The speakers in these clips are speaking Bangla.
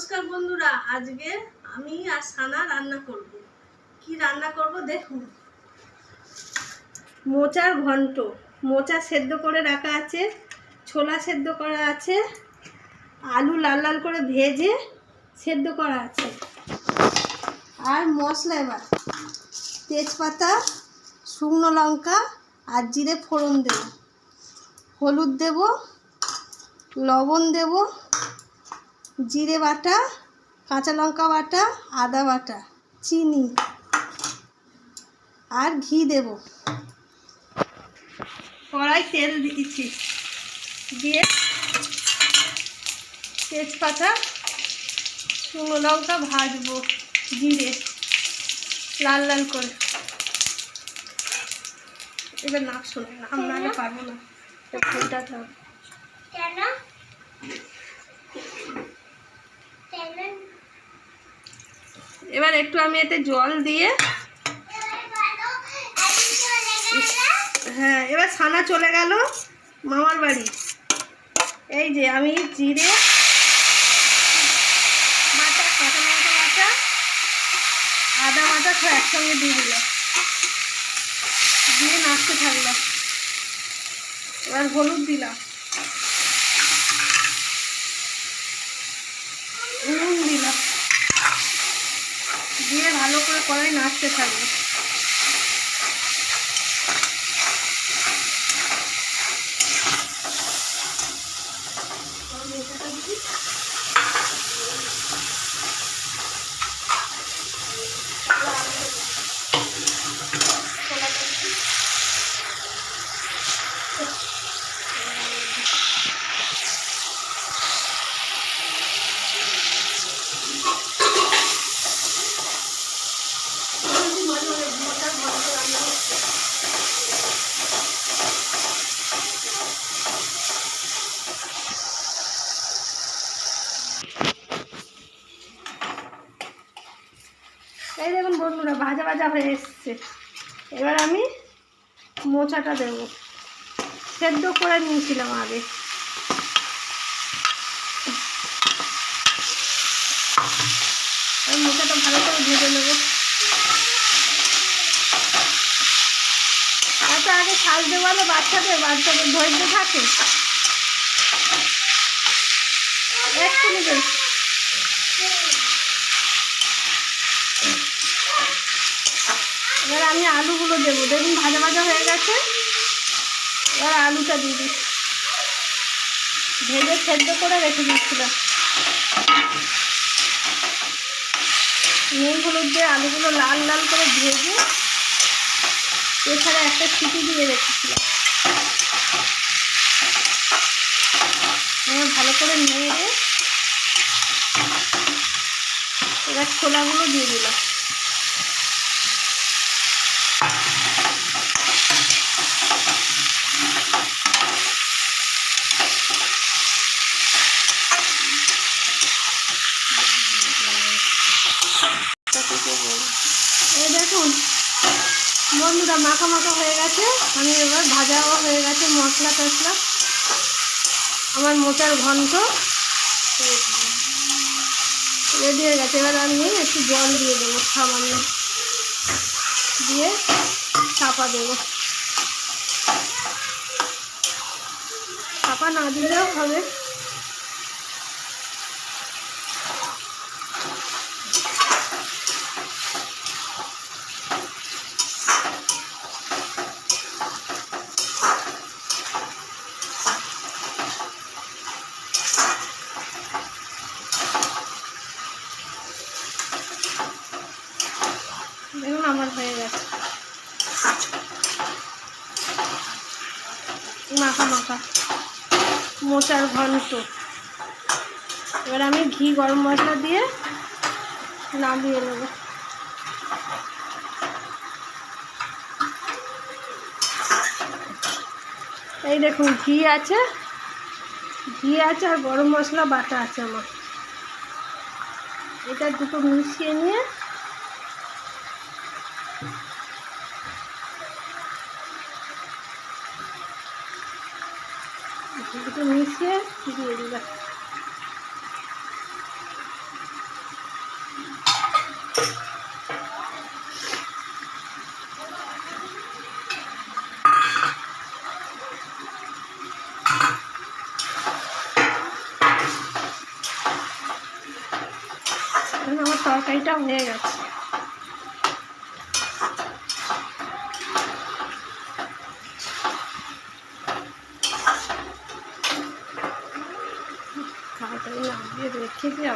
নমস্কার বন্ধুরা, আজকে আমি আর সানা রান্না করব। কি রান্না করব দেখুন। মোচার ঘন্ট, মোচা সেদ্ধ করে রাখা আছে, ছোলা সেদ্ধ করা আছে, আলু লাল লাল করে ভেজে সেদ্ধ করা আছে। আর মশলা এবার তেজপাতা, শুকনো লঙ্কা আর জিরে ফোড়ন দেব, হলুদ দেব, লবণ দেব, জিরে বাটা, কাঁচা লঙ্কা বাটা, আদা বাটা, চিনি আর ঘি দেব। কড়াই তেল দিয়েছি, দিয়ে তেজপাতা, শুকনো লঙ্কা ভাজবো, জিরে লাল লাল করে। এবার নাক শোনে না, আমরা আগে পারবো না, ফুলটাতে হবে। এবার একটু আমি এতে জল দিয়ে, হ্যাঁ এবার ছানা চলে গেল মামার বাড়ি। এই যে আমি জিরে বাটা, কাঁচা লঙ্কা বাটা, আদা বাটা সব একসঙ্গে দিয়ে দিলাম, দিয়ে নাড়তে থাকলাম। এবার হলুদ দিলাম, নুন দিলাম, দিয়ে ভালো করে কড়াই নাড়তে থাকবো। এই দেখুন বন্ধুরা, ভাজা ভাজা হয়ে এসছে। এবার আমি মোচাটা দেব, সেদ্ধ করে নিয়েছিলাম আগে। মোচাটা ভালো করে ভেজে নেব। এত আগে ছাল দেওয়ালে বাচ্চাদের ধৈর্য থাকে একটু নেবেন। এবার আমি আলুগুলো দেবো, দেখুন ভাজা ভাজা হয়ে গেছে। এবার আলুটা দিয়ে দিই, ভেজে সেদ্ধ করে রেখে দিচ্ছিলাম। নুন হলুদ দিয়ে আলুগুলো লাল লাল করে ভেজে এছাড়া একটা সিটি দিয়ে রেখেছিলাম। ভালো করে নেড়ে এবার ছোলাগুলো দিয়ে দিলাম। এই দেখুন বন্ধুরা, মাখা মাখা হয়ে গেছে। আমি এবার ভাজাও হয়ে গেছে মশলা টশলা। আমার মোচার ঘন্ট রেডি হয়ে গেছে। এবার আমি একটু জল দিয়ে দেবো, সামান্য দিয়ে চাপা দেবো। চাপা না দিলেও হবে। দেখুন আমার হয়ে গেছে মাখা মাখা মোচার ঘন্ট। এবার আমি ঘি গরম মশলা দিয়ে নামিয়ে নেব। এই দেখুন ঘি আছে আর গরম মশলা বাটা আছে আমার। এটা দুটো মিশিয়ে নিয়ে দুটো মিশিয়ে দিয়ে দিলাম। তরকারিটা হয়ে গেছে। তাড়াতাড়ি নামিয়ে রেখে দিয়ে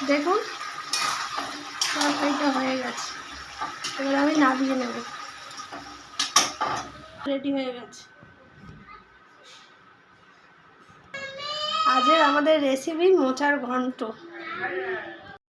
দেখুন তরকারিটা হয়ে গেছে, এবার আমি নামিয়ে নেব। রেডি হয়ে গেছে। আজের আমাদের রেসিপি মোচার ঘন্ট।